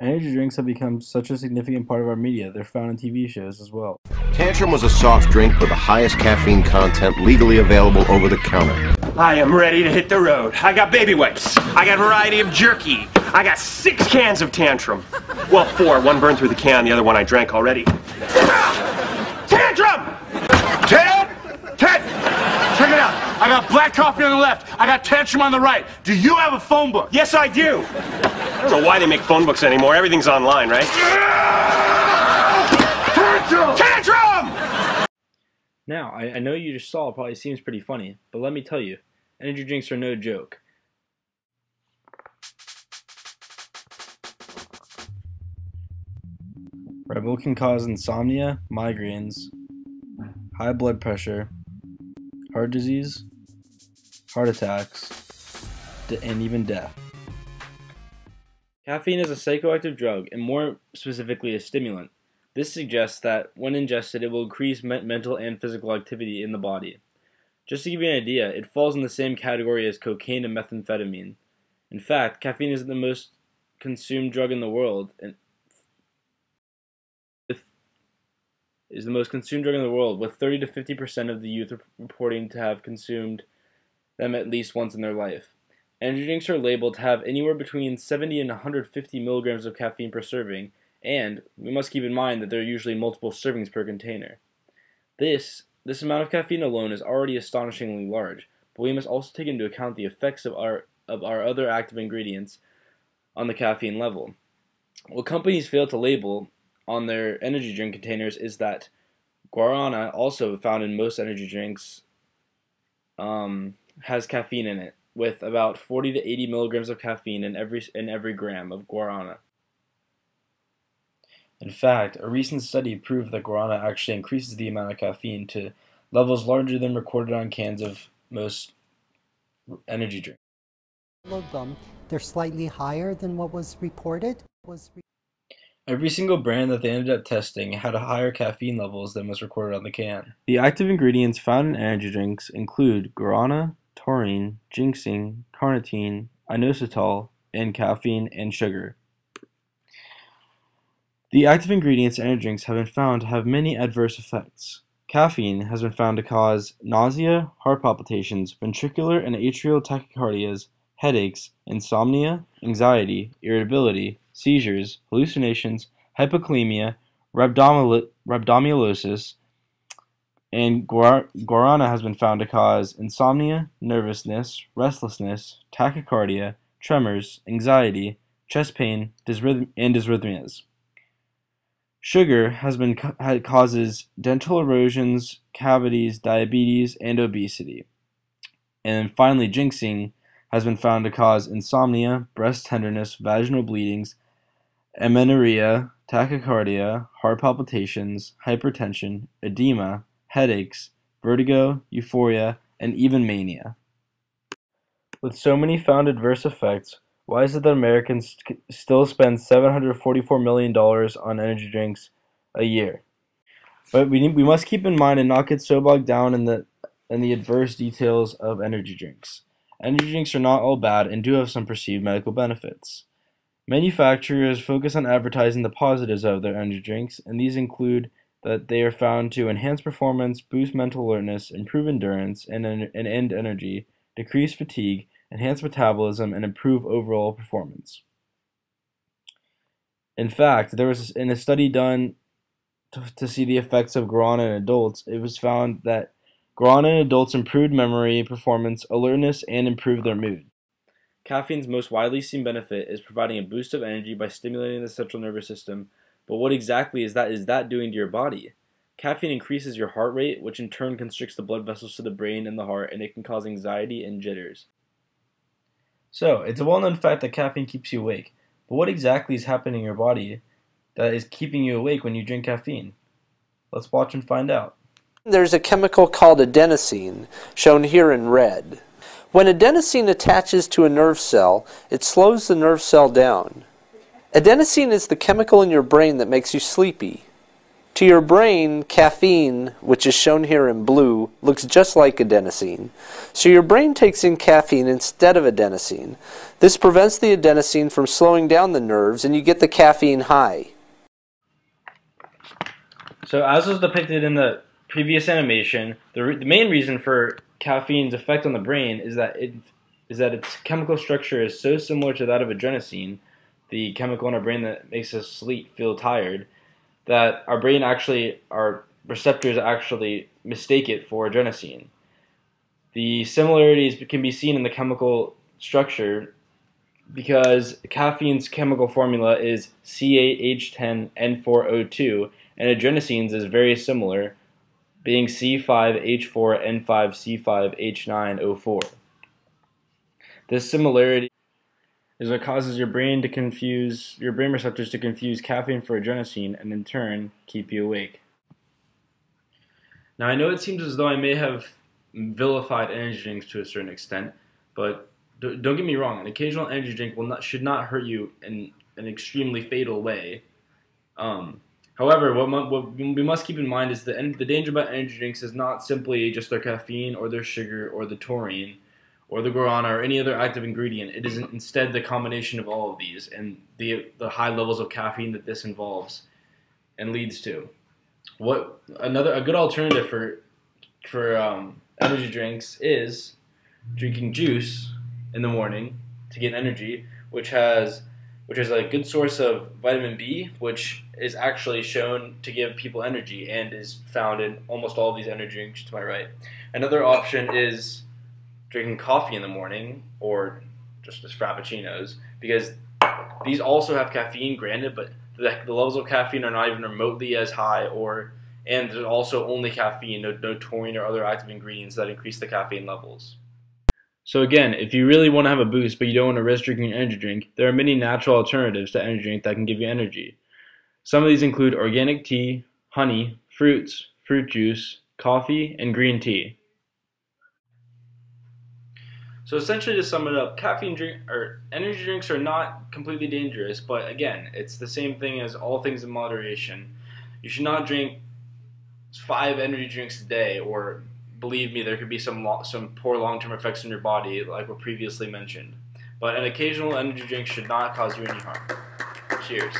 Energy drinks have become such a significant part of our media, they're found in TV shows as well. Tantrum was a soft drink with the highest caffeine content legally available over the counter. I am ready to hit the road. I got baby wipes. I got a variety of jerky. I got 6 cans of Tantrum. Well, 4. One burned through the can, the other one I drank already. Tantrum! Ted! Check it out. I got black coffee on the left. I got Tantrum on the right. Do you have a phone book? Yes, I do. I don't know why they make phone books anymore. Everything's online, right? Tantrum! Tantrum! Now, I know you just saw it probably seems pretty funny, but let me tell you, energy drinks are no joke. Red Bull can cause insomnia, migraines, high blood pressure, heart disease, heart attacks, and even death. Caffeine is a psychoactive drug, and more specifically a stimulant. This suggests that when ingested, it will increase mental and physical activity in the body. Just to give you an idea, it falls in the same category as cocaine and methamphetamine. In fact, caffeine is the most consumed drug in the world, with 30 to 50% of the youth reporting to have consumed them at least once in their life. Energy drinks are labeled to have anywhere between 70 and 150 milligrams of caffeine per serving, and we must keep in mind that there are usually multiple servings per container. This amount of caffeine alone is already astonishingly large, but we must also take into account the effects of our other active ingredients on the caffeine level. What companies fail to label on their energy drink containers is that guarana, also found in most energy drinks, has caffeine in it, with about 40 to 80 milligrams of caffeine in every gram of guarana. In fact, a recent study proved that guarana actually increases the amount of caffeine to levels larger than recorded on cans of most energy drinks. They're slightly higher than what was reported. Every single brand that they ended up testing had higher caffeine levels than was recorded on the can. The active ingredients found in energy drinks include guarana, taurine, ginseng, carnitine, inositol, and caffeine and sugar. The active ingredients in energy drinks have been found to have many adverse effects. Caffeine has been found to cause nausea, heart palpitations, ventricular and atrial tachycardias, headaches, insomnia, anxiety, irritability, seizures, hallucinations, hypokalemia, rhabdomyolysis, and guarana has been found to cause insomnia, nervousness, restlessness, tachycardia, tremors, anxiety, chest pain, and dysrhythmias. Sugar causes dental erosions, cavities, diabetes, and obesity. And then finally, ginseng has been found to cause insomnia, breast tenderness, vaginal bleedings, amenorrhea, tachycardia, heart palpitations, hypertension, edema, headaches, vertigo, euphoria, and even mania. With so many found adverse effects, why is it that Americans still spend $744 million on energy drinks a year? But we must keep in mind and not get so bogged down in the adverse details of energy drinks. Energy drinks are not all bad and do have some perceived medical benefits. Manufacturers focus on advertising the positives of their energy drinks, and these include that they are found to enhance performance, boost mental alertness, improve endurance and end energy, decrease fatigue, enhance metabolism, and improve overall performance. In fact, there was in a study done to see the effects of guarana in adults, it was found that guarana in adults improved memory, performance, alertness, and improved their mood. Caffeine's most widely seen benefit is providing a boost of energy by stimulating the central nervous system, but what exactly is that doing to your body? Caffeine increases your heart rate, which in turn constricts the blood vessels to the brain and the heart, and it can cause anxiety and jitters. So, it's a well-known fact that caffeine keeps you awake, but what exactly is happening in your body that is keeping you awake when you drink caffeine? Let's watch and find out. There's a chemical called adenosine, shown here in red. When adenosine attaches to a nerve cell, it slows the nerve cell down. Adenosine is the chemical in your brain that makes you sleepy. To your brain, caffeine, which is shown here in blue, looks just like adenosine. So your brain takes in caffeine instead of adenosine. This prevents the adenosine from slowing down the nerves, and you get the caffeine high. So as was depicted in the previous animation, the main reason for caffeine's effect on the brain is that its chemical structure is so similar to that of adenosine, the chemical in our brain that makes us feel tired, that our receptors actually mistake it for adenosine. The similarities can be seen in the chemical structure because caffeine's chemical formula is CaH10N4O2, and adenosine's is very similar, being C5H4N5C5H9O4. This similarity is what causes your brain receptors to confuse caffeine for adenosine, and in turn keep you awake. Now I know it seems as though I may have vilified energy drinks to a certain extent, but don't get me wrong, an occasional energy drink should not hurt you in an extremely fatal way. However, what we must keep in mind is the danger about energy drinks is not simply just their caffeine or their sugar or the taurine or the guarana or any other active ingredient. It is instead the combination of all of these and the high levels of caffeine that this involves and leads to. A good alternative for energy drinks is drinking juice in the morning to get energy, which is a good source of vitamin B, which is actually shown to give people energy and is found in almost all of these energy drinks to my right. Another option is drinking coffee in the morning or just as frappuccinos, because these also have caffeine, granted, but the levels of caffeine are not even remotely as high, and there's also only caffeine, no taurine or other active ingredients that increase the caffeine levels. So again, if you really want to have a boost but you don't want to risk drinking an energy drink, there are many natural alternatives to energy drink that can give you energy. Some of these include organic tea, honey, fruits, fruit juice, coffee, and green tea. So essentially, to sum it up, energy drinks are not completely dangerous, but again, it's the same thing as all things in moderation. You should not drink 5 energy drinks a day, or believe me, there could be some poor long-term effects on your body, like were previously mentioned. But an occasional energy drink should not cause you any harm. Cheers.